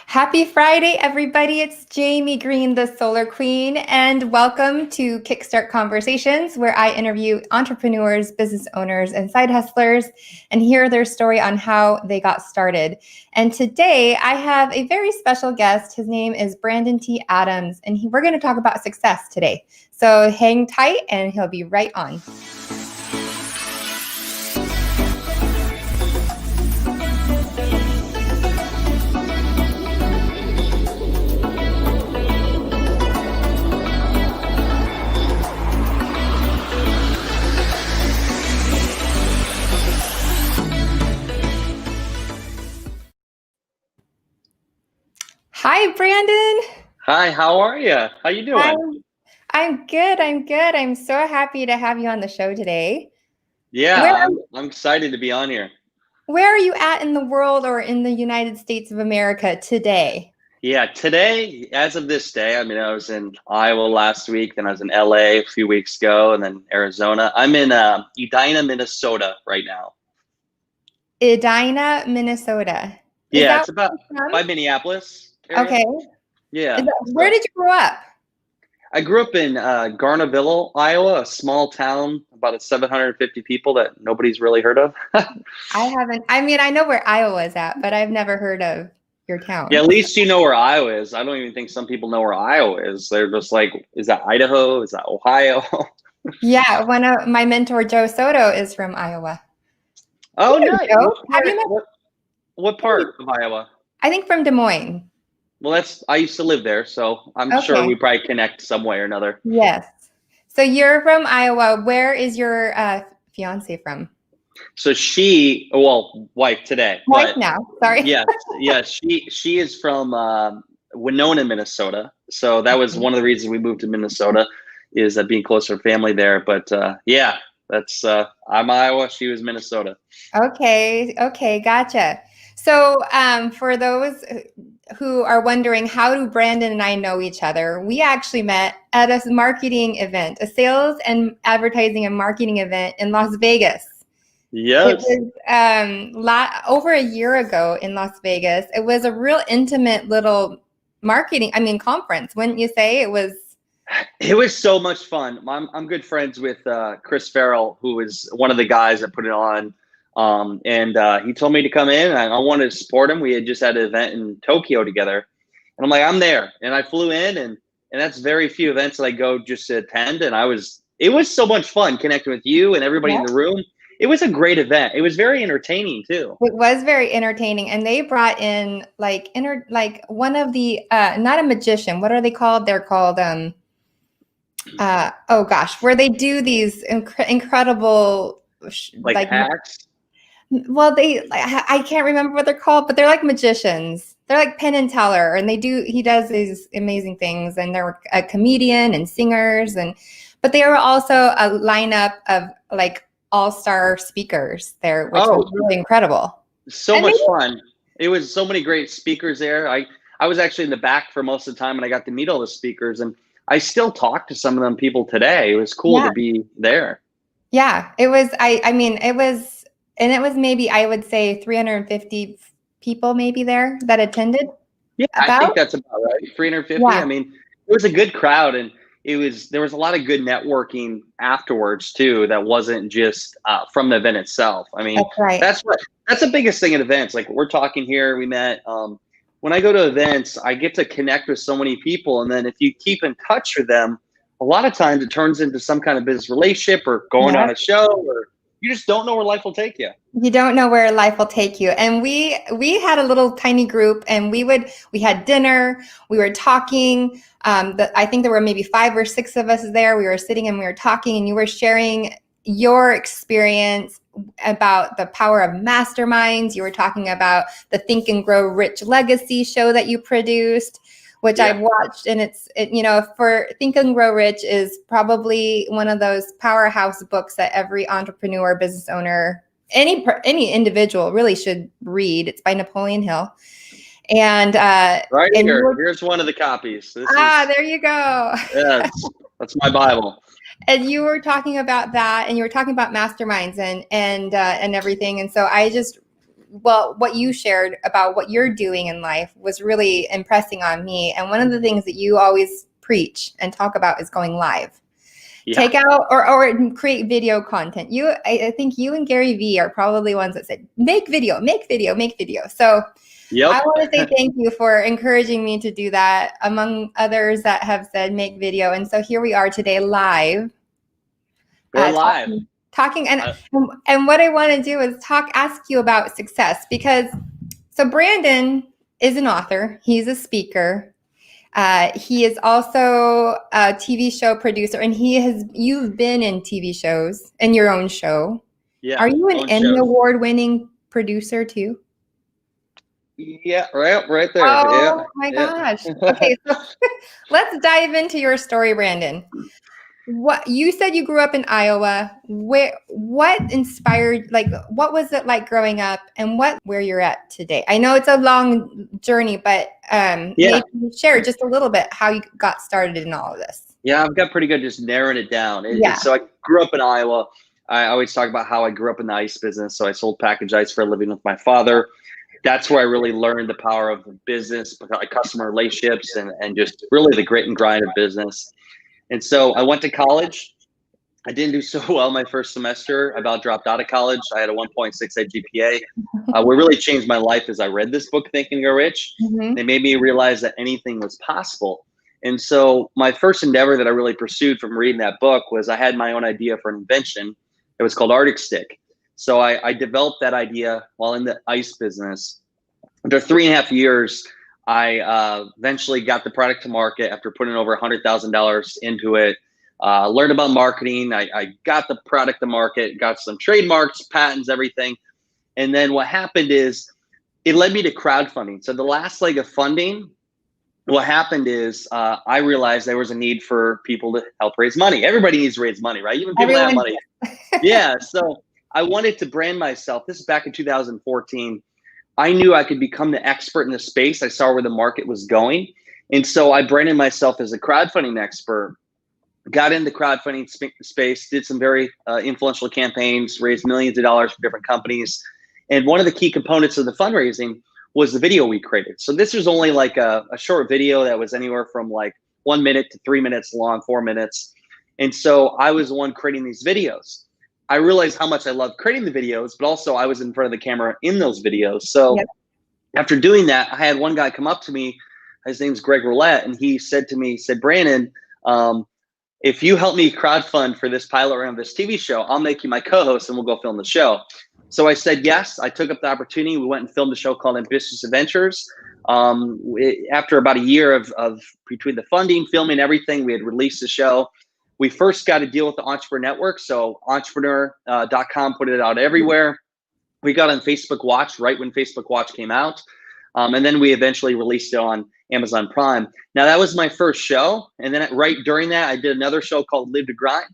Happy Friday, everybody. It's Jamie Green, the Solar Queen, and welcome to Kickstart Conversations, where I interview entrepreneurs, business owners, and side hustlers and hear their story on how they got started. And today I have a very special guest. His name is Brandon T. Adams, and we're going to talk about success today. So hang tight and he'll be right on. Hi, Brandon. Hi, how are you? How you doing? I'm good. I'm so happy to have you on the show today. Yeah, I'm excited to be on here. Where are you at in the world or in the United States of America today? Yeah, today, as of this day, I was in Iowa last week, then I was in LA a few weeks ago, and then Arizona. I'm in Edina, Minnesota right now. Edina, Minnesota. Is Yeah, that it's about where you're by from? Minneapolis area. Okay. Yeah. Where did you grow up? I grew up in Garnaville, Iowa, a small town, about 750 people that nobody's really heard of. I haven't. I know where Iowa is at, but I've never heard of your Yeah, town. at least you know where Iowa is. I don't even think some people know where Iowa is. They're just like, is that Idaho? Is that Ohio? Yeah, one of my mentor, Joe Soto, is from Iowa. Oh, You know nice. Joe. What Have you part? met? What part of Iowa? I think from Des Moines. Well, I used to live there, so I'm sure Okay. we probably connect some way or another. Yes. So you're from Iowa. Where is your fiance from? So wife today, Wife but now. Sorry. yes, she is from Winona, Minnesota. So that was one of the reasons we moved to Minnesota, is being closer to family there. But yeah, that's I'm Iowa. She was Minnesota. Okay, gotcha. So for those who are wondering, how do Brandon and I know each other? We actually met at a marketing event, a sales and advertising and marketing event in Las Vegas. It Yes. was over a year ago in Las Vegas. It was a real intimate little conference, wouldn't you say? It was so much fun. I'm good friends with Chris Farrell, who is one of the guys that put it on. And he told me to come in. I wanted to support him. We had just had an event in Tokyo together. And I'm like, I'm there. And I flew in, and that's very few events that I go just to attend. And it was so much fun connecting with you and everybody in the room. It was a great event. It was very entertaining too. It was very entertaining, and they brought in like one of the not a magician. What are they called? They're called oh gosh, where they do these incredible Like hacks. Well, I can't remember what they're called, but they're like magicians. They're like Penn and Teller, and he does these amazing things, and they're a comedian and singers, but they were also a lineup of like all-star speakers there, which was really incredible. So much fun. It was so many great speakers there. I was actually in the back for most of the time, and I got to meet all the speakers, and I still talk to some of them people today. It was cool to be there. Yeah, it was. It was maybe, I would say, 350 people maybe there that attended. Yeah, I think that's about right. 350. Yeah. It was a good crowd, and there was a lot of good networking afterwards too. That wasn't just from the event itself. That's right. That's the biggest thing at events. Like we're talking here, we met. When I go to events, I get to connect with so many people, and then if you keep in touch with them, a lot of times it turns into some kind of business relationship or going on a show, or you just don't know where life will take you. You don't know where life will take you. And we had a little tiny group, and we had dinner, we were talking. I think there were maybe 5 or 6 of us there. We were sitting and we were talking, and you were sharing your experience about the power of masterminds. You were talking about the Think and Grow Rich Legacy show that you produced, which I've watched, and for Think and Grow Rich is probably one of those powerhouse books that every entrepreneur, business owner, any individual really should read. It's by Napoleon Hill. And here's one of the copies. There you go. Yeah, that's my Bible. And you were talking about that, and you were talking about masterminds and everything. And so I just well, what you shared about what you're doing in life was really impressing on me. And one of the things that you always preach and talk about is going live. Yeah. Take out or create video content. I think you and Gary Vee are probably ones that said, make video, make video, make video. So Yep. I want to say thank you for encouraging me to do that, among others that have said make video. And so here we are today live. We're live. Talking and what I want to do is ask you about success, because so Brandon is an author. He's a speaker. He is also a TV show producer, and you've been in TV shows in your own show. Yeah. Are you an Emmy Award-winning producer too? Yeah, right there. Oh my gosh. Okay, so let's dive into your story, Brandon. What you said, you grew up in Iowa. What inspired, like, what was it like growing up, and where you're at today? I know it's a long journey, but maybe share just a little bit how you got started in all of this. Yeah, I've got pretty good just narrowing it down. Yeah. So I grew up in Iowa. I always talk about how I grew up in the ice business. So I sold packaged ice for a living with my father. That's where I really learned the power of business, customer relationships, and just really the grit and grind of business. And so I went to college. I didn't do so well my first semester. I about dropped out of college. I had a 1.68 GPA. What really changed my life is I read this book, Think and Grow Rich. Mm-hmm. It made me realize that anything was possible. And so my first endeavor that I really pursued from reading that book was I had my own idea for an invention. It was called Arctic Stick. So I developed that idea while in the ice business. After 3.5 years, I eventually got the product to market after putting over $100,000 into it. Learned about marketing. I got the product to market, got some trademarks, patents, everything. And then what happened is it led me to crowdfunding. So the last leg of funding, what happened is I realized there was a need for people to help raise money. Everybody needs to raise money, right? Even people that have money. Yeah. So I wanted to brand myself. This is back in 2014. I knew I could become the expert in the space. I saw where the market was going. And so I branded myself as a crowdfunding expert, got into the crowdfunding space, did some very influential campaigns, raised millions of dollars for different companies. And one of the key components of the fundraising was the video we created. So this was only like a short video that was anywhere from like 1 minute to 3 minutes long, 4 minutes. And so I was the one creating these videos. I realized how much I loved creating the videos, but also I was in front of the camera in those videos. So after doing that, I had one guy come up to me. His name's Greg Roulette, and he said to me, Brandon, if you help me crowdfund for this pilot round of this TV show, I'll make you my co-host and we'll go film the show. So I said yes. I took up the opportunity. We went and filmed a show called Ambitious Adventures. After about a year of between the funding, filming, everything, we had released the show. We first got to deal with the Entrepreneur Network. So entrepreneur.com put it out everywhere. We got on Facebook Watch right when Facebook Watch came out. And then we eventually released it on Amazon Prime. Now that was my first show. And then right during that, I did another show called Live to Grind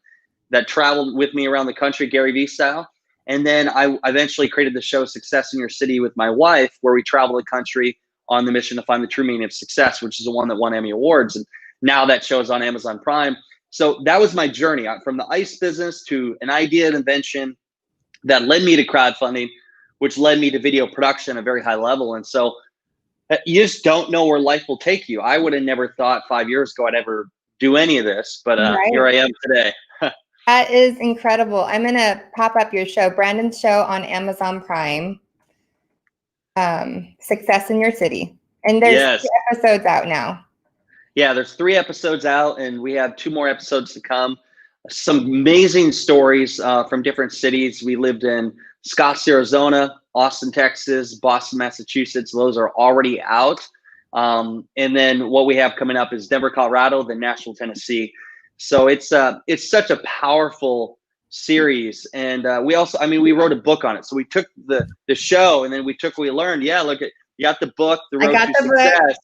that traveled with me around the country, Gary Vee style. And then I eventually created the show Success in Your City with my wife, where we travel the country on the mission to find the true meaning of success, which is the one that won Emmy Awards. And now that show is on Amazon Prime. So that was my journey from the ice business to an idea and invention that led me to crowdfunding, which led me to video production at a very high level. And so you just don't know where life will take you. I would have never thought 5 years ago I'd ever do any of this, but here I am today. That is incredible. I'm going to pop up your show, Brandon's show on Amazon Prime, Success in Your City. And there's 2 episodes out now. Yeah, there's 3 episodes out, and we have 2 more episodes to come. Some amazing stories from different cities. We lived in Scottsdale, Arizona, Austin, Texas, Boston, Massachusetts. Those are already out. And then what we have coming up is Denver, Colorado, then Nashville, Tennessee. So it's such a powerful series. And we also, we wrote a book on it. So we took the show, and then we took what we learned. Yeah, look at, you got the book, The Road to Success.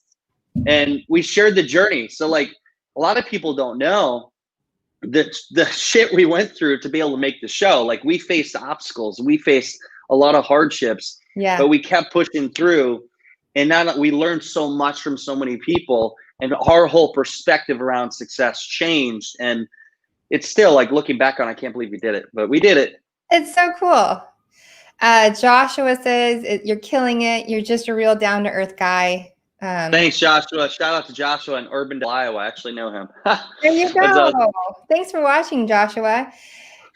And we shared the journey. So like a lot of people don't know the shit we went through to be able to make the show. Like we faced obstacles, we faced a lot of hardships, but we kept pushing through. And now we learned so much from so many people, and our whole perspective around success changed. And it's still like looking back on, I can't believe we did it, but we did it. It's so cool. Joshua says you're killing it. You're just a real down to earth guy. Thanks, Joshua. Shout out to Joshua in Urbandale, Iowa. I actually know him. There you That's go. awesome. Thanks for watching, Joshua.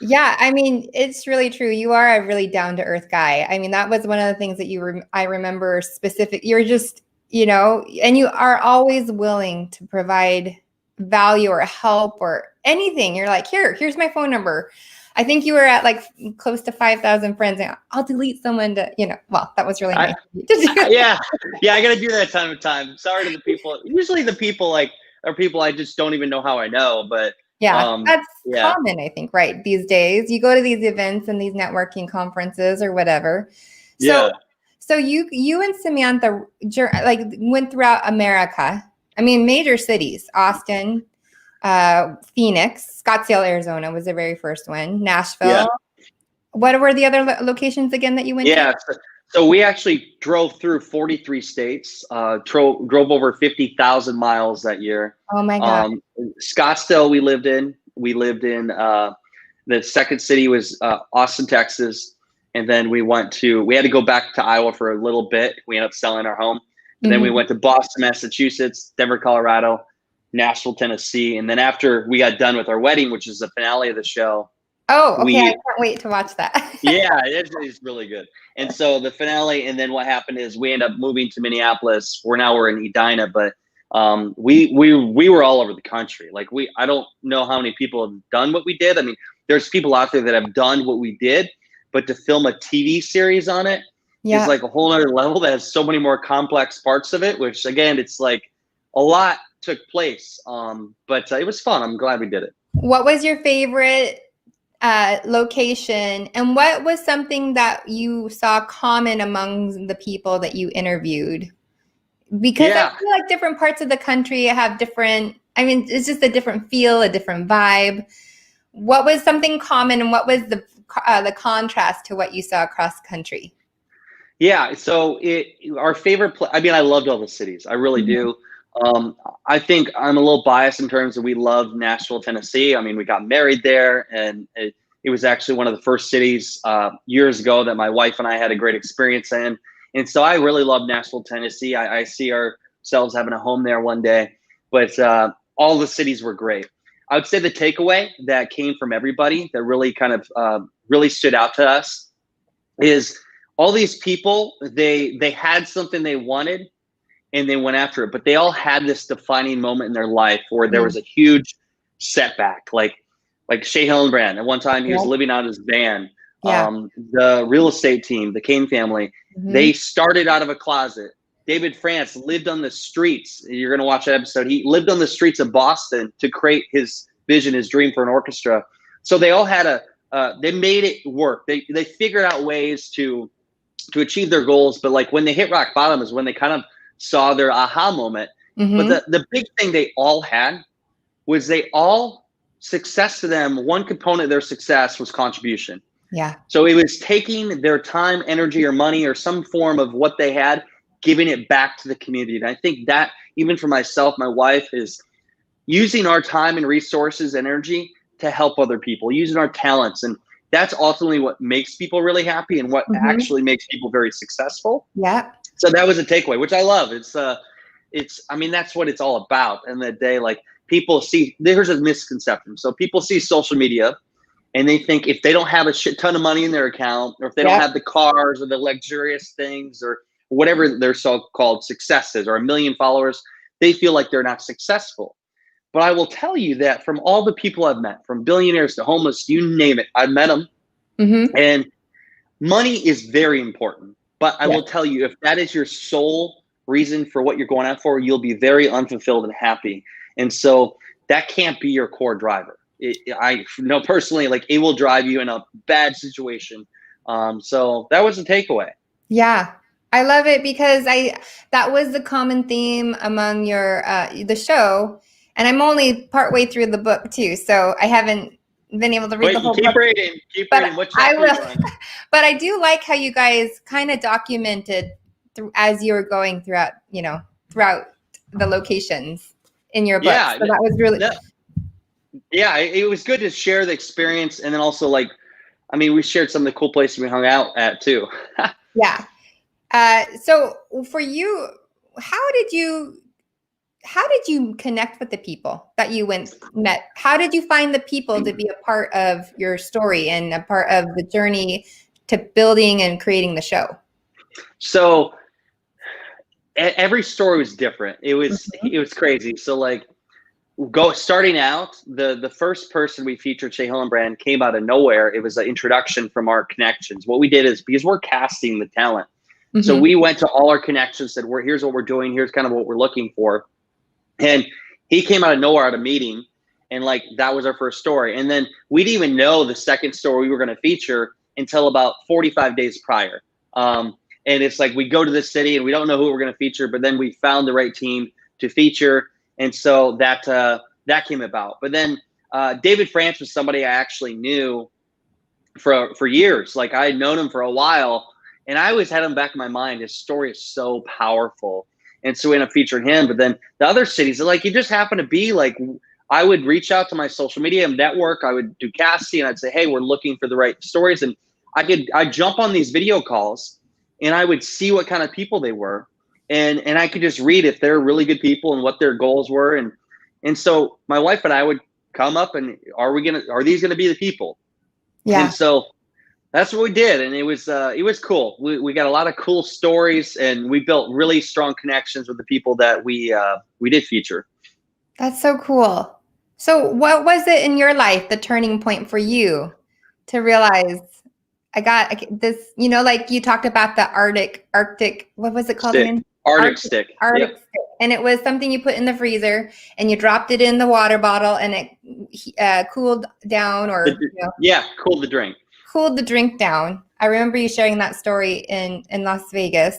Yeah, I mean, it's really true. You are a really down to earth guy. I mean, that was one of the things that I remember specific. You're just, and you are always willing to provide value or help or anything. You're like, here's my phone number. I think you were at like close to 5,000 friends. And I'll delete someone to, well, that was really nice. Yeah, I got to do that time to time. Sorry to the people. Usually the people are people I just don't even know how I know, but yeah, that's common, I think, right? These days, you go to these events and these networking conferences or whatever. So you and Samantha like went throughout America. I mean, major cities: Austin, Phoenix, Scottsdale, Arizona was the very first one. Nashville. Yeah. What were the other locations again that you went to? So we actually drove through 43 states, drove over 50,000 miles that year. Oh my God. Scottsdale we lived in. We lived in the second city was Austin, Texas. And then we had to go back to Iowa for a little bit. We ended up selling our home. And then we went to Boston, Massachusetts, Denver, Colorado, Nashville, Tennessee. And then after we got done with our wedding, which is the finale of the show. Oh, okay. I can't wait to watch that. Yeah, it's really good. And so the finale, and then what happened is we ended up moving to Minneapolis. We're in Edina, but we were all over the country. Like I don't know how many people have done what we did. I mean, there's people out there that have done what we did, but to film a TV series on it is like a whole other level that has so many more complex parts of it, which again, it's like a lot took place. But it was fun. I'm glad we did it. What was your favorite location, and what was something that you saw common among the people that you interviewed? Because I feel like different parts of the country have different, I mean, it's just a different feel, a different vibe. What was something common, and what was the contrast to what you saw across country? Yeah, so our favorite I mean, I loved all the cities. I really do. I think I'm a little biased in terms of we love Nashville, Tennessee. I mean, we got married there, and it was actually one of the first cities years ago that my wife and I had a great experience in. And so I really love Nashville, Tennessee. I see ourselves having a home there one day. But all the cities were great. I would say the takeaway that came from everybody that really kind of really stood out to us is all these people, they had something they wanted, and they went after it, but they all had this defining moment in their life where there was a huge setback. Like Shea Hillenbrand, at one time he was living out his van. The real estate team, the Kane family, they started out of a closet. David France lived on the streets. You're going to watch that episode. He lived on the streets of Boston to create his vision, his dream for an orchestra. So they all had they made it work. They figured out ways to achieve their goals. But like when they hit rock bottom is when they kind of saw their aha moment. But the big thing they all had was success to them. One component of their success was contribution. Yeah. So it was taking their time, energy, or money, or some form of what they had, giving it back to the community. And I think that even for myself, my wife, is using our time and resources, energy to help other people, using our talents. And that's ultimately what makes people really happy and what actually makes people very successful. Yeah. So that was a takeaway, which I love. I mean, that's what it's all about. And the day, like people see, there's a misconception. So people see social media and they think if they don't have a shit ton of money in their account, or if they don't have the cars or the luxurious things or whatever their so-called success is, or 1 million followers, they feel like they're not successful. But I will tell you that from all the people I've met, from billionaires to homeless, you name it, I've met them. And money is very important. But I will tell you, if that is your sole reason for what you're going out for, you'll be very unfulfilled and happy. And so that can't be your core driver. I know personally, like it will drive you in a bad situation. So that was the takeaway. Yeah, I love it because that was the common theme among the show. And I'm only partway through the book too, so I haven't been able to read the whole book. Keep reading. What chapter I will. are you on? But I do like how you guys kind of documented as you were going throughout the locations in your book. So that was really. Yeah, it was good to share the experience, and then also like I mean, we shared some of the cool places we hung out at too. Yeah. So for you, how did you connect with the people that you met? How did you find the people to be a part of your story and a part of the journey to building and creating the show? So every story was different. It was Mhm. crazy. So like starting out, the first person we featured, Shea Hillenbrand, came out of nowhere. It was an introduction from our connections. What we did is, because we're casting the talent, so Mhm. we went to all our connections, said, here's what we're doing, here's kind of what we're looking for. And he came out of nowhere at a meeting, and like that was our first story. And then we didn't even know the second story we were going to feature until about 45 days prior. And it's like we go to the city and we don't know who we're going to feature, but then we found the right team to feature, and so that came about. But then David France was somebody I actually knew for years. Like I had known him for a while, and I always had him back in my mind. His story is so powerful. And so we ended up featuring him. But then the other cities, like it just happened to be like I would reach out to my social media network. I would do casting, and I'd say, hey, we're looking for the right stories. And I'd jump on these video calls, and I would see what kind of people they were. And I could just read if they're really good people and what their goals were. And so my wife and I would come up and are these gonna be the people? And Yeah. so that's what we did, and it was cool. We got a lot of cool stories, and we built really strong connections with the people that we did feature. That's so cool. So what was it in your life, the turning point for you to realize this, like you talked about the Arctic, what was it called Stick, again? Arctic stick. Arctic Yep. stick. And it was something you put in the freezer and you dropped it in the water bottle and it cooled down Yeah, cool the drink. cooled the drink down. I remember you sharing that story in Las Vegas.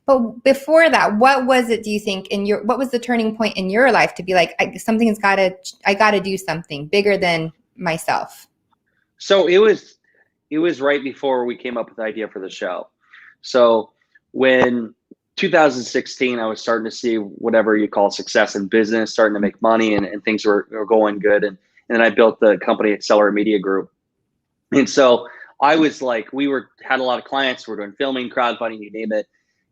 But before that, what was it, do you think, what was the turning point in your life to be like, I gotta do something bigger than myself? So it was right before we came up with the idea for the show. So when 2016, I was starting to see whatever you call success in business, starting to make money, and things were going good. And then I built the company Accelerate Media Group. And so I was like, had a lot of clients. We're doing filming, crowdfunding, you name it.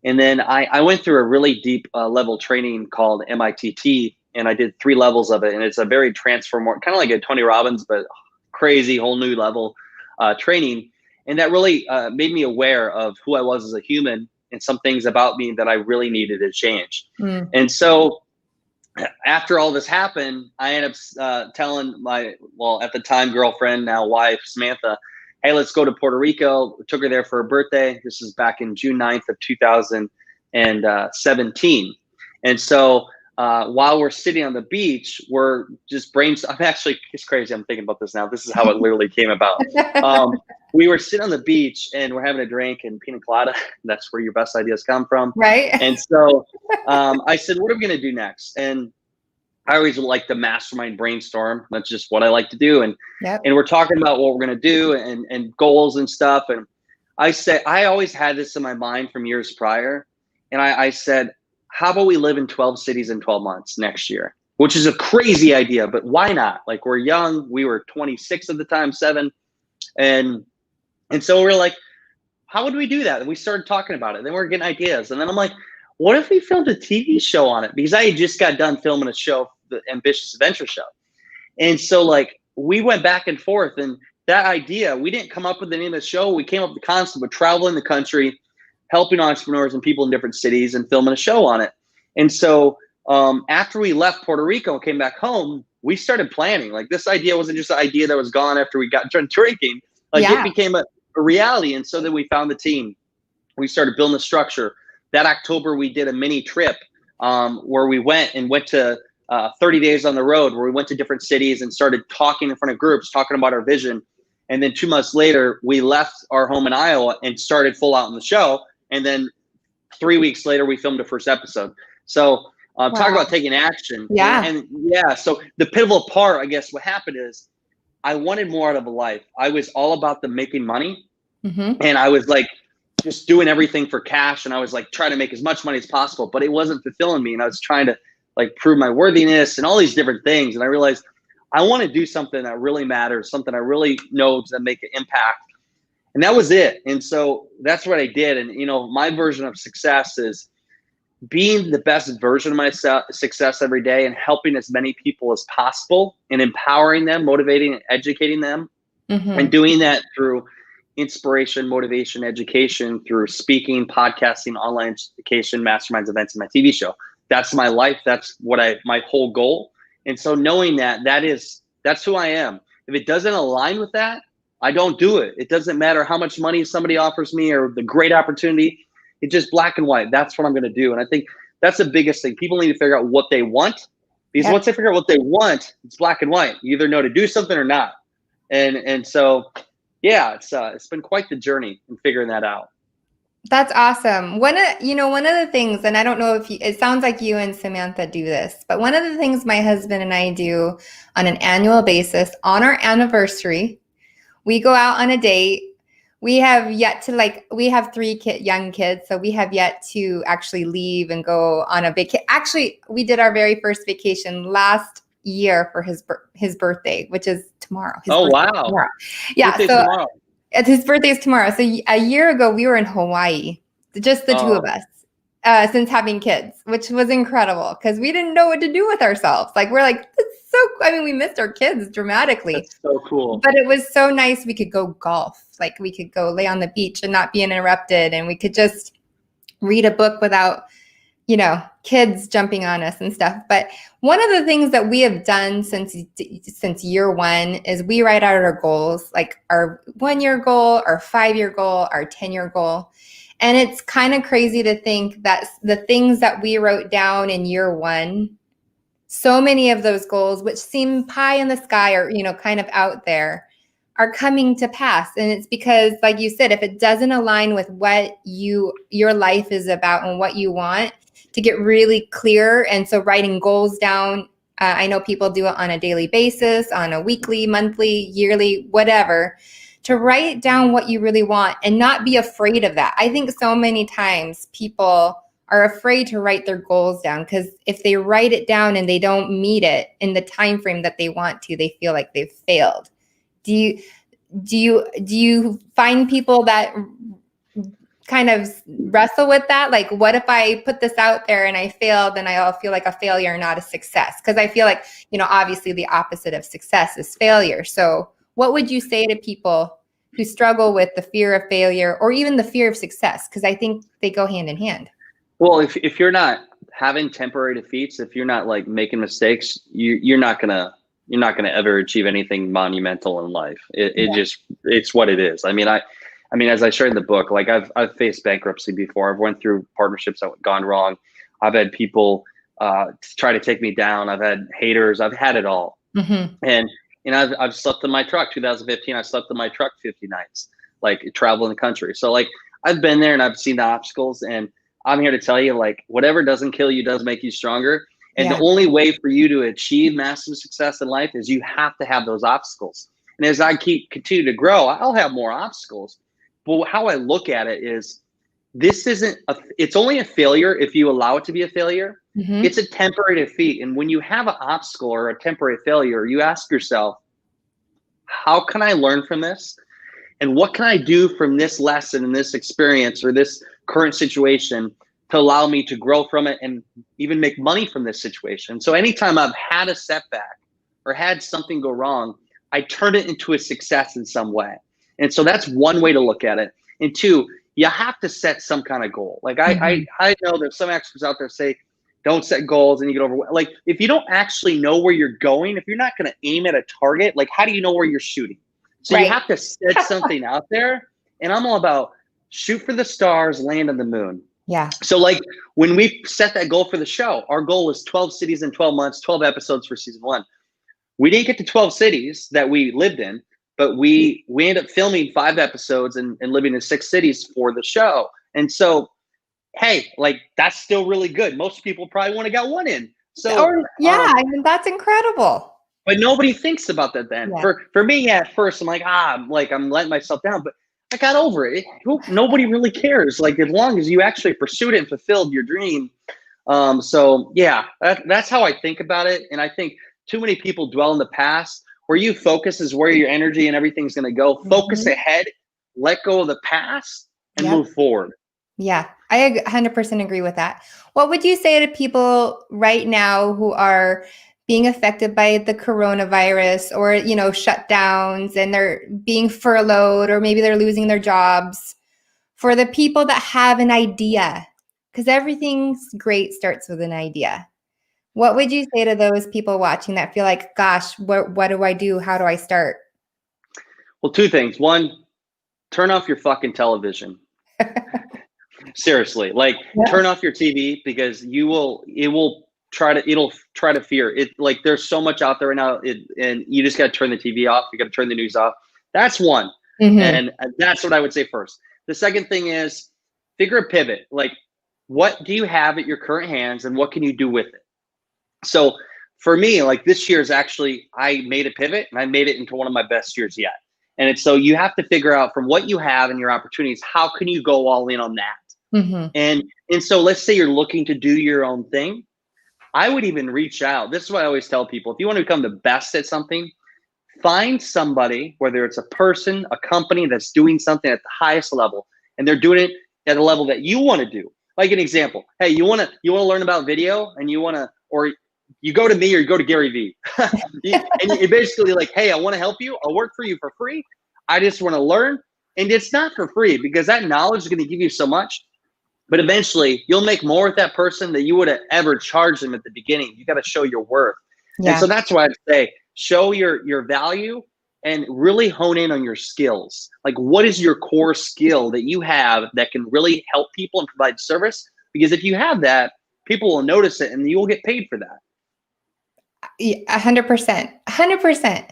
And then I went through a really deep level training called MITT, and I did 3 levels of it. And it's a very transformative, kind of like a Tony Robbins, but crazy whole new level training. And that really made me aware of who I was as a human and some things about me that I really needed to change. Mm. And so after all this happened, I ended up telling at the time girlfriend, now wife, Samantha, hey, let's go to Puerto Rico. Took her there for her birthday. This is back in June 9th of 2017. And so while we're sitting on the beach, we're just brainstorming. It's crazy. I'm thinking about this now. This is how it literally came about. We were sitting on the beach and we're having a drink and pina colada. That's where your best ideas come from. Right? And so I said, what are we going to do next? And I always like to mastermind brainstorm. That's just what I like to do. And Yep. and we're talking about what we're going to do and goals and stuff. And I said, I always had this in my mind from years prior. And I said, how about we live in 12 cities in 12 months next year? Which is a crazy idea, but why not? Like, we're young. We were 26 at the time, 7. And so we're like, how would we do that? And we started talking about it. And then we're getting ideas. And then I'm like, what if we filmed a TV show on it? Because I had just got done filming a show, the Ambitious Adventure Show. And so like we went back and forth, and that idea, we didn't come up with the name of the show. We came up with the concept of traveling the country, helping entrepreneurs and people in different cities and filming a show on it. And so after we left Puerto Rico and came back home, we started planning. Like, this idea wasn't just an idea that was gone after we got done drinking. Like, Yeah. it became a reality. And so then we found the team. We started building the structure. That October, we did a mini trip where we went to 30 days on the road, where we went to different cities and started talking in front of groups, talking about our vision. And then 2 months later, we left our home in Iowa and started full out on the show. And then 3 weeks later, we filmed the first episode. So talk about taking action. Yeah. And yeah, so the pivotal part, I guess, what happened is I wanted more out of a life. I was all about the making money. Mm-hmm. And I was like, just doing everything for cash. And I was like trying to make as much money as possible, but it wasn't fulfilling me. And I was trying to like prove my worthiness and all these different things. And I realized I want to do something that really matters, something I really know to make an impact. And that was it. And so that's what I did. And, you know, my version of success is being the best version of myself, success every day, and helping as many people as possible and empowering them, motivating and educating them, and doing that through inspiration, motivation, education, through speaking, podcasting, online education, masterminds, events, and my TV show. That's my life. That's what my whole goal. And so knowing that, that's who I am. If it doesn't align with that, I don't do it. It doesn't matter how much money somebody offers me or the great opportunity. It's just black and white. That's what I'm going to do. And I think that's the biggest thing. People need to figure out what they want, because once they figure out what they want, it's black and white. You either know to do something or not. And so, yeah, it's been quite the journey in figuring that out. That's awesome. One of the things, and I don't know if it sounds like you and Samantha do this, but one of the things my husband and I do on an annual basis on our anniversary, we go out on a date. We have yet to we have 3 young kids, so we have yet to actually leave and go on a vacation. Actually, we did our very first vacation last year for his birthday, which is tomorrow. Wow. Tomorrow. Yeah. Tomorrow. His birthday is tomorrow. So a year ago, we were in Hawaii, just the 2 of us, since having kids, which was incredible because we didn't know what to do with ourselves. We're like, we missed our kids dramatically. That's so cool. But it was so nice. We could go golf. We could go lay on the beach and not be interrupted. And we could just read a book without, kids jumping on us and stuff. But one of the things that we have done since year 1 is we write out our goals, like our 1-year goal, our 5-year goal, our 10-year goal. And it's kind of crazy to think that the things that we wrote down in year 1, so many of those goals, which seem pie in the sky or, kind of out there, are coming to pass. And it's because, like you said, if it doesn't align with what your life is about and what you want, to get really clear. And so writing goals down, I know people do it on a daily basis, on a weekly, monthly, yearly, whatever, to write down what you really want and not be afraid of that. I think so many times people are afraid to write their goals down because if they write it down and they don't meet it in the time frame that they want to, they feel like they've failed. Do you find people that kind of wrestle with that? Like, what if I put this out there and I fail, then I'll feel like a failure, not a success? Because I feel like, obviously the opposite of success is failure. So what would you say to people who struggle with the fear of failure or even the fear of success? Because I think they go hand in hand. Well, if you're not having temporary defeats, if you're not making mistakes, you're not gonna ever achieve anything monumental in life. It's what it is. I mean, as I shared in the book, I've faced bankruptcy before. I've went through partnerships that have gone wrong. I've had people try to take me down. I've had haters. I've had it all. Mm-hmm. And I've slept in my truck. 2015, I slept in my truck 50 nights, traveling the country. So I've been there and I've seen the obstacles, and I'm here to tell you, whatever doesn't kill you does make you stronger. And the only way for you to achieve massive success in life is you have to have those obstacles. And as I continue to grow, I'll have more obstacles. But how I look at it is, it's only a failure if you allow it to be a failure. Mm-hmm. It's a temporary defeat. And when you have an obstacle or a temporary failure, you ask yourself, how can I learn from this? And what can I do from this lesson and this experience or this current situation to allow me to grow from it and even make money from this situation? So anytime I've had a setback or had something go wrong, I turn it into a success in some way. And so that's one way to look at it. And 2, you have to set some kind of goal. I know there's some experts out there say, don't set goals and you get over. If you don't actually know where you're going, if you're not going to aim at a target, how do you know where you're shooting? So you have to set something out there. And I'm all about shoot for the stars, land on the moon. Yeah. So when we set that goal for the show, our goal was 12 cities in 12 months, 12 episodes for season 1. We didn't get to 12 cities that we lived in, but we ended up filming 5 episodes and living in 6 cities for the show. And so, hey, that's still really good. Most people probably want to get 1 in. So that's incredible. But nobody thinks about that then. Yeah. For me at first, I'm I'm letting myself down, but I got over it. Nobody really cares. As long as you actually pursued it and fulfilled your dream. So yeah, that's how I think about it. And I think too many people dwell in the past. Where you focus is where your energy and everything's going to go. Focus ahead let go of the past, and Yep. move forward. Yeah, I 100% agree with that. What would you say to people right now who are being affected by the coronavirus or, shutdowns, and they're being furloughed, or maybe they're losing their jobs? For the people that have an idea, because everything's great starts with an idea. What would you say to those people watching that feel like, gosh, what do I do? How do I start? Well, two things. One, turn off your fucking television. Seriously, like Yeah. turn off your TV, because it'll try to fear it. Like there's so much out there right now, and you just got to turn the TV off. You got to turn the news off. That's one. Mm-hmm. And that's what I would say first. The second thing is figure a pivot. Like, what do you have at your current hands and what can you do with it? So for me, like this year is actually, I made a pivot and I made it into one of my best years yet. And it's, so you have to figure out from what you have and your opportunities, how can you go all in on that? Mm-hmm. And so let's say you're looking to do your own thing. I would even reach out. This is what I always tell people. If you want to become the best at something, find somebody, whether it's a person, a company that's doing something at the highest level, and they're doing it at a level that you want to do. Like an example, hey, you want to learn about video, and or you go to me or you go to Gary Vee, and you're basically like, hey, I want to help you. I'll work for you for free. I just want to learn, and it's not for free, because that knowledge is going to give you so much. But eventually, you'll make more with that person than you would have ever charged them at the beginning. You got to show your worth. Yeah. And so that's why I'd say show your value and really hone in on your skills. Like, what is your core skill that you have that can really help people and provide service? Because if you have that, people will notice it and you will get paid for that. 100%. 100%.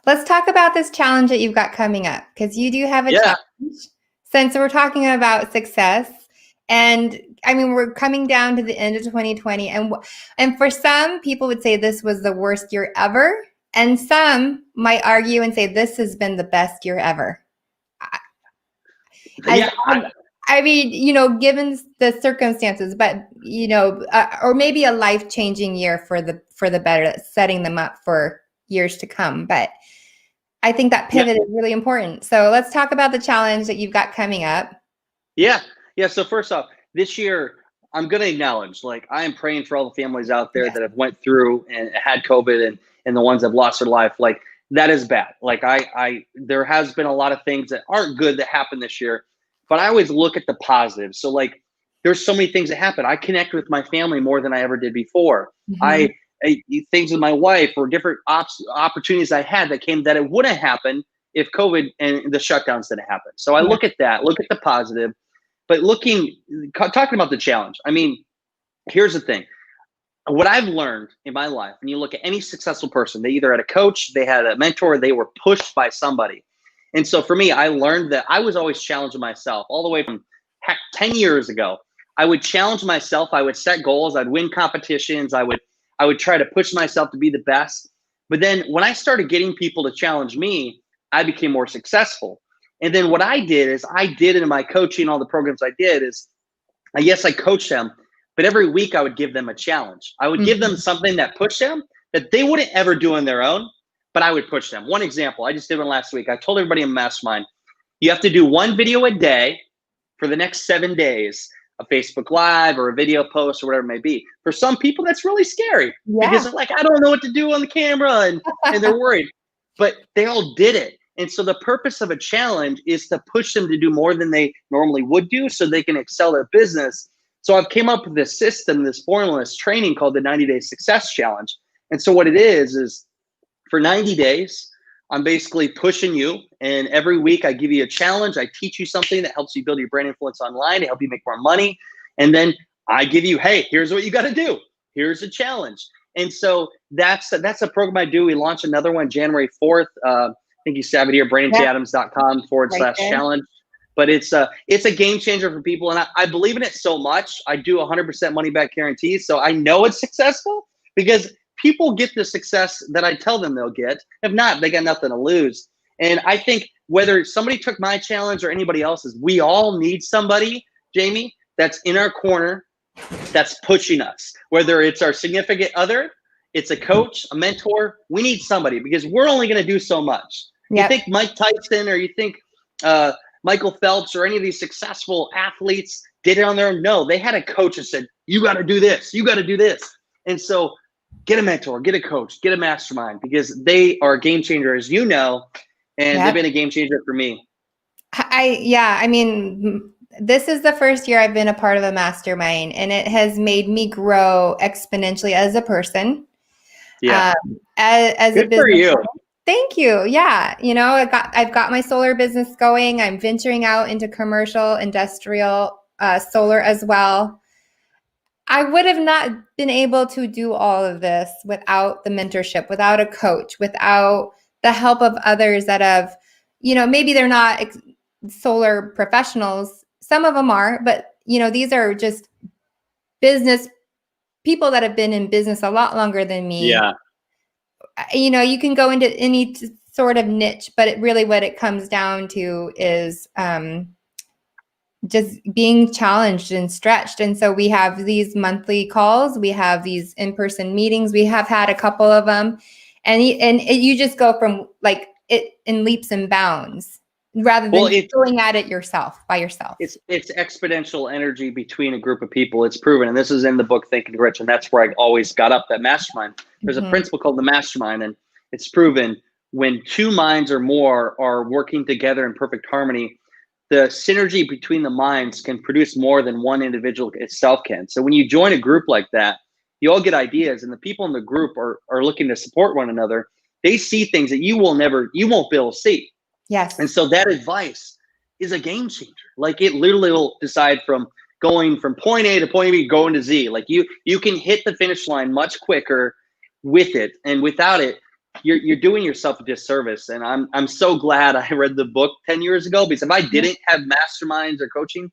Let's talk about this challenge that you've got coming up, because you do have a challenge. Since we're talking about success, and I mean, we're coming down to the end of 2020, and for some people would say this was the worst year ever, and some might argue and say this has been the best year ever. I mean, given the circumstances, but or maybe a life-changing year for the better, setting them up for years to come. But I think that pivot is really important. So let's talk about the challenge that you've got coming up. Yeah. So first off, this year, I'm going to acknowledge, like, I am praying for all the families out there that have went through and had COVID, and the ones that have lost their life. Like, that is bad. Like, there has been a lot of things that aren't good that happened this year, but I always look at the positives. So like, there's so many things that happen. I connect with my family more than I ever did before. Mm-hmm. Things with my wife, or different opportunities I had that came that it wouldn't happen if COVID and the shutdowns didn't happen. So I look at that, look at the positive, but talking about the challenge. I mean, here's the thing. What I've learned in my life, when you look at any successful person, they either had a coach, they had a mentor, they were pushed by somebody. And so for me, I learned that I was always challenging myself all the way from 10 years ago. I would challenge myself. I would set goals. I'd win competitions. I would try to push myself to be the best. But then when I started getting people to challenge me, I became more successful. And then what I did in my coaching, all the programs I did is, yes, I coached them, but every week I would give them a challenge. I would give them something that pushed them that they wouldn't ever do on their own, but I would push them. One example, I just did one last week. I told everybody in Mastermind, you have to do one video a day for the next 7 days, a Facebook Live or a video post or whatever it may be. For some people, that's really scary because they're like, I don't know what to do on the camera, and they're worried, but they all did it. And so the purpose of a challenge is to push them to do more than they normally would do so they can excel their business. So I've came up with this system, this formula, this training called the 90-Day Success Challenge. And so what it is for 90 days, I'm basically pushing you. And every week I give you a challenge. I teach you something that helps you build your brand influence online to help you make more money. And then I give you, hey, here's what you got to do. Here's a challenge. And so that's a program I do. We launched another one January 4th. I think you have it here, brandonjadams.com/challenge. But it's a game changer for people. And I believe in it so much. I do 100% money back guarantees. So I know it's successful because people get the success that I tell them they'll get. If not, they got nothing to lose. And I think whether somebody took my challenge or anybody else's, we all need somebody, Jamie, that's in our corner, that's pushing us. Whether it's our significant other, it's a coach, a mentor, we need somebody because we're only going to do so much. Yep. You think Mike Tyson or you think Michael Phelps or any of these successful athletes did it on their own. No, they had a coach that said, you got to do this, you got to do this. And so get a mentor, get a coach, get a mastermind, because they are a game changer, as you know, and they've been a game changer for me. I mean, this is the first year I've been a part of a mastermind, and it has made me grow exponentially as a person. Yeah. As good a business for you. owner. Thank you. Yeah. You know, I've got my solar business going. I'm venturing out into commercial, industrial, solar as well. I would have not been able to do all of this without the mentorship, without a coach, without the help of others that have, you know, maybe they're not solar professionals. Some of them are, but, you know, these are just business people that have been in business a lot longer than me. Yeah. You know, you can go into any sort of niche, but really what it comes down to is just being challenged and stretched. And so we have these monthly calls, we have these in-person meetings, we have had a couple of them, and you just go from like it in leaps and bounds rather than going at it by yourself. It's exponential energy between a group of people. It's proven, and this is in the book Think and Rich, and that's where I always got up that mastermind. There's a principle called the mastermind, and it's proven when two minds or more are working together in perfect harmony, the synergy between the minds can produce more than one individual itself can. So when you join a group like that, you all get ideas, and the people in the group are looking to support one another. They see things that you won't be able to see. Yes. And so that advice is a game changer. Like it literally will decide from going from point A to point B, going to Z. Like you can hit the finish line much quicker with it. And without it, you're doing yourself a disservice. And I'm so glad I read the book 10 years ago, because if I didn't have masterminds or coaching,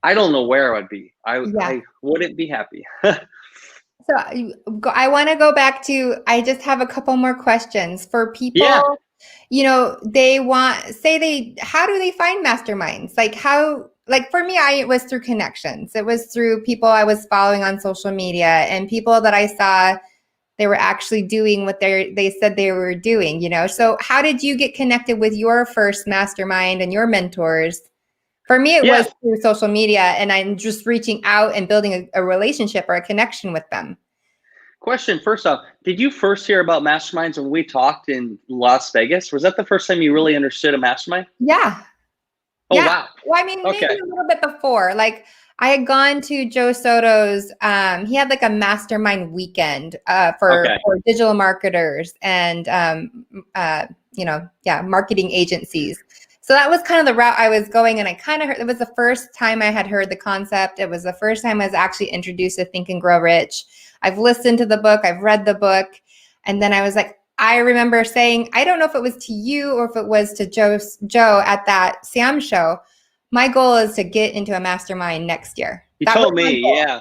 I don't know where I'd be. I wouldn't be happy. So I want to go back to, I just have a couple more questions for people. Yeah. You know, how do they find masterminds? Like for me, it was through connections. It was through people I was following on social media and people that I saw they were actually doing what they said they were doing, you know? So how did you get connected with your first mastermind and your mentors? For me, it was through social media, and I'm just reaching out and building a relationship or a connection with them. Question, first off, did you first hear about masterminds when we talked in Las Vegas? Was that the first time you really understood a mastermind? Yeah. Oh, yeah. Wow. Well, I mean, maybe a little bit before. Like, I had gone to Joe Soto's, he had like a mastermind weekend for digital marketers and, marketing agencies. So that was kind of the route I was going. And I kind of heard, it was the first time I had heard the concept. It was the first time I was actually introduced to Think and Grow Rich. I've listened to the book, I've read the book. And then I was like, I remember saying, I don't know if it was to you or if it was to Joe at that Sam show. My goal is to get into a mastermind next year. You told me, yeah.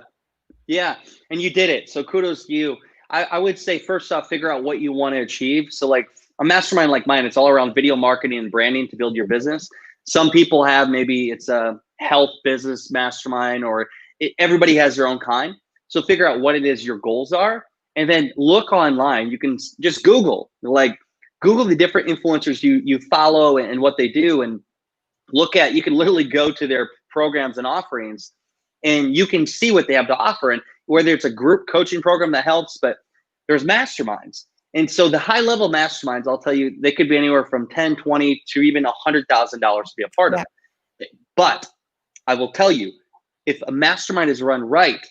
Yeah, and you did it. So kudos to you. I would say, first off, figure out what you want to achieve. So like a mastermind like mine, it's all around video marketing and branding to build your business. Some people have, maybe it's a health business mastermind, or everybody has their own kind. So figure out what it is your goals are, and then look online. You can just Google the different influencers you follow and what they do, and you can literally go to their programs and offerings, and you can see what they have to offer. And whether it's a group coaching program that helps, but there's masterminds. And so the high level masterminds, I'll tell you, they could be anywhere from 10, 20 to even $100,000 to be a part of it. But I will tell you, if a mastermind is run right,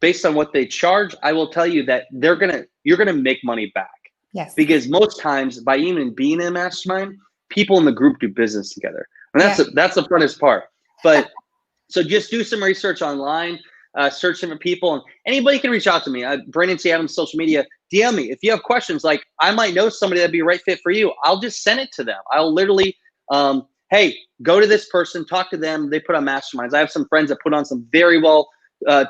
based on what they charge, I will tell you that you're gonna make money back. Yes. Because most times, by even being in a mastermind, people in the group do business together, and that's the funnest part. But so just do some research online, search different people, and anybody can reach out to me. Brandon C. Adams, social media, DM me if you have questions. Like, I might know somebody that'd be a right fit for you. I'll just send it to them. I'll literally, hey, go to this person, talk to them. They put on masterminds. I have some friends that put on some very well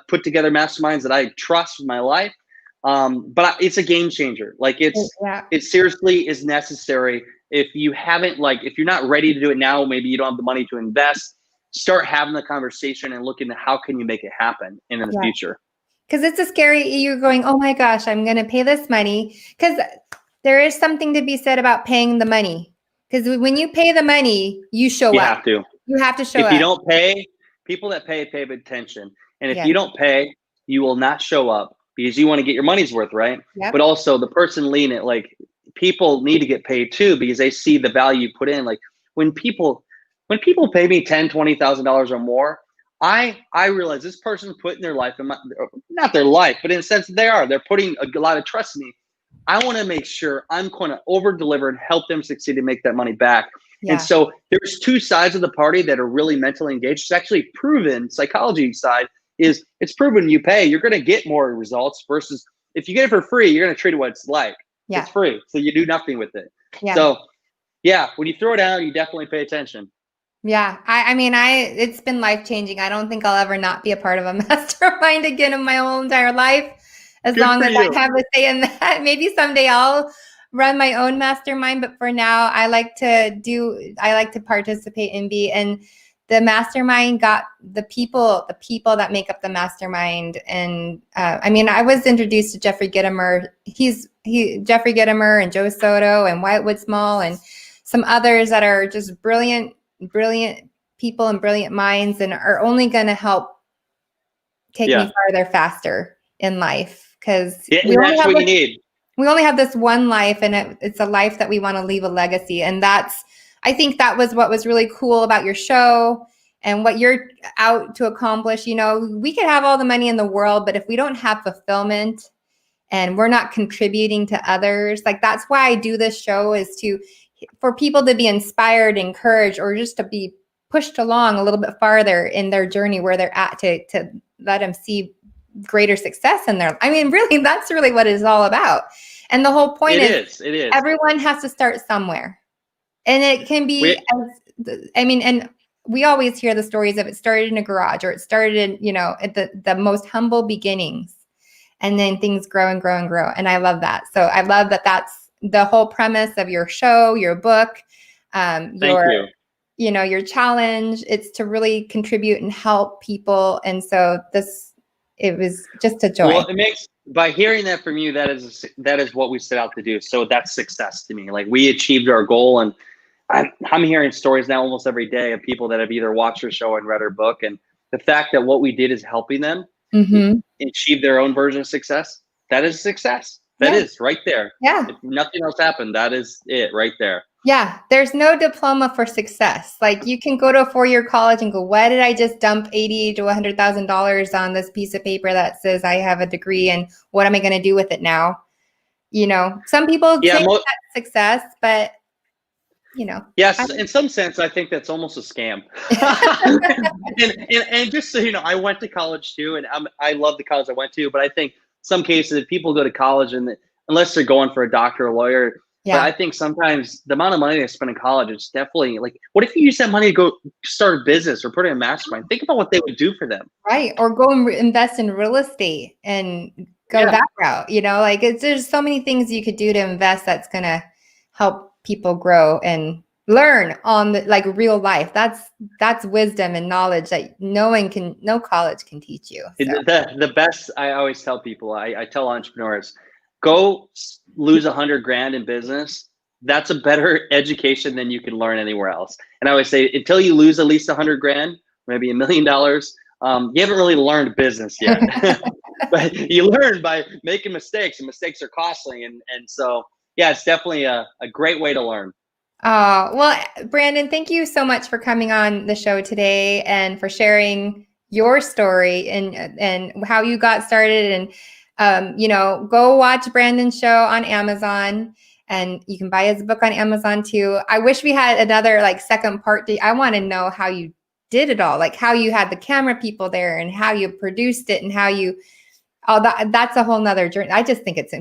put together masterminds that I trust with my life. But it's a game changer. Like it seriously is necessary. If you haven't, if you're not ready to do it now, maybe you don't have the money to invest, start having the conversation and look into how can you make it happen in the future. Because it's a scary, you're going, oh my gosh, I'm going to pay this money. Because there is something to be said about paying the money. Because when you pay the money, you show You up. have to. You have to show If up. you don't pay, people that pay attention. And if Yes. you don't pay, you will not show up because you want to get your money's worth, right? Yep. But also the person leading it, like people need to get paid too because they see the value you put in. Like when people pay me $10,000, $20,000 or more, I realize this person's putting their life in not their life, but in a sense they're putting a lot of trust in me. I want to make sure I'm going to over deliver and help them succeed and make that money back. Yeah. And so there's two sides of the party that are really mentally engaged. It's actually proven, psychology side is it's proven you pay, you're going to get more results versus if you get it for free, you're going to treat it what it's like. Yeah. It's free. So you do nothing with it. Yeah. So yeah, when you throw it out, you definitely pay attention. Yeah. I mean, it's been life-changing. I don't think I'll ever not be a part of a mastermind again in my whole entire life. As long as I have a say in that. Maybe someday I'll run my own mastermind, but for now I like to participate and be, and the mastermind got the people that make up the mastermind. And I mean, I was introduced to Jeffrey Gitomer. Jeffrey Gitomer and Joe Soto and Whitewood Small and some others that are just brilliant people and brilliant minds and are only going to help take me farther faster in life. Because that's what you need. We only have this one life, and it's a life that we want to leave a legacy. And I think that was what was really cool about your show and what you're out to accomplish. You know, we could have all the money in the world, but if we don't have fulfillment and we're not contributing to others, like that's why I do this show, is for people to be inspired, encouraged, or just to be pushed along a little bit farther in their journey where they're at, to let them see greater success in their, I mean, really, that's really what it's all about. And the whole point is everyone has to start somewhere. And it can be, and we always hear the stories of it started in a garage, or it started in, at the most humble beginnings, and then things grow and grow and grow. And I love that. So I love that that's the whole premise of your show, your book, your challenge. It's to really contribute and help people. And so it was just a joy. Well, by hearing that from you, that is what we set out to do. So that's success to me. Like, we achieved our goal, and I'm hearing stories now almost every day of people that have either watched our show and read our book, and the fact that what we did is helping them achieve their own version of success. That is success. That is right there. Yeah. If nothing else happened, that is it right there. Yeah, there's no diploma for success. Like, you can go to a 4-year college and go, why did I just dump $80,000 to $100,000 on this piece of paper that says I have a degree, and what am I going to do with it now? Some people take that success, but Yes, in some sense, I think that's almost a scam. and just so you know, I went to college too, and I love the college I went to. But I think some cases, if people go to college, and unless they're going for a doctor or lawyer. Yeah. But I think sometimes the amount of money they spend in college, it's definitely like, what if you use that money to go start a business or put it in a mastermind? Think about what they would do for them. Right. Or go and invest in real estate and go that route. There's so many things you could do to invest that's going to help people grow and learn on real life. That's wisdom and knowledge that no college can teach you. So. The best, I always tell people, I tell entrepreneurs, go lose $100,000 in business. That's a better education than you can learn anywhere else. And I always say, until you lose at least $100,000, maybe $1 million, you haven't really learned business yet. But you learn by making mistakes, and mistakes are costly. And so, yeah, it's definitely a great way to learn. Well, Brandon, thank you so much for coming on the show today and for sharing your story and how you got started. And go watch Brandon's show on Amazon, and you can buy his book on Amazon too. I wish we had another second part. I want to know how you did it all, how you had the camera people there and how you produced it and how you, that's a whole nother journey. I just think it's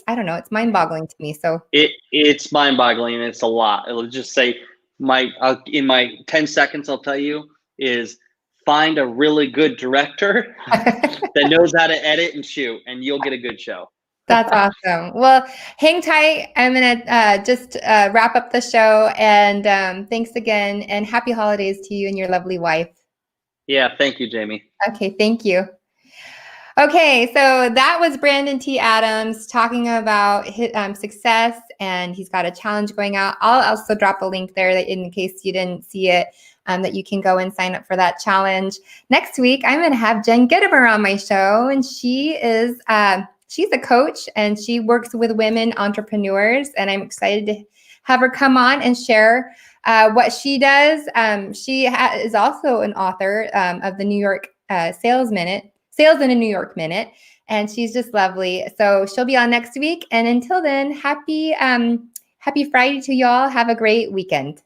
I don't know, it's mind boggling to me. So it's mind boggling, and it's a lot. It'll just say in my 10 seconds, I'll tell you is, find a really good director that knows how to edit and shoot, and you'll get a good show. That's awesome. Well, hang tight. I'm going to just wrap up the show. And thanks again. And happy holidays to you and your lovely wife. Yeah. Thank you, Jamie. Okay. Thank you. Okay, so that was Brandon T. Adams talking about his, success, and he's got a challenge going out. I'll also drop a link there that in case you didn't see it, that you can go and sign up for that challenge. Next week, I'm going to have Jen Gittimer on my show, and she's a coach, and she works with women entrepreneurs, and I'm excited to have her come on and share what she does. She is also an author of the New York Sales in a New York Minute, and she's just lovely. So she'll be on next week. And until then, happy Friday to y'all. Have a great weekend.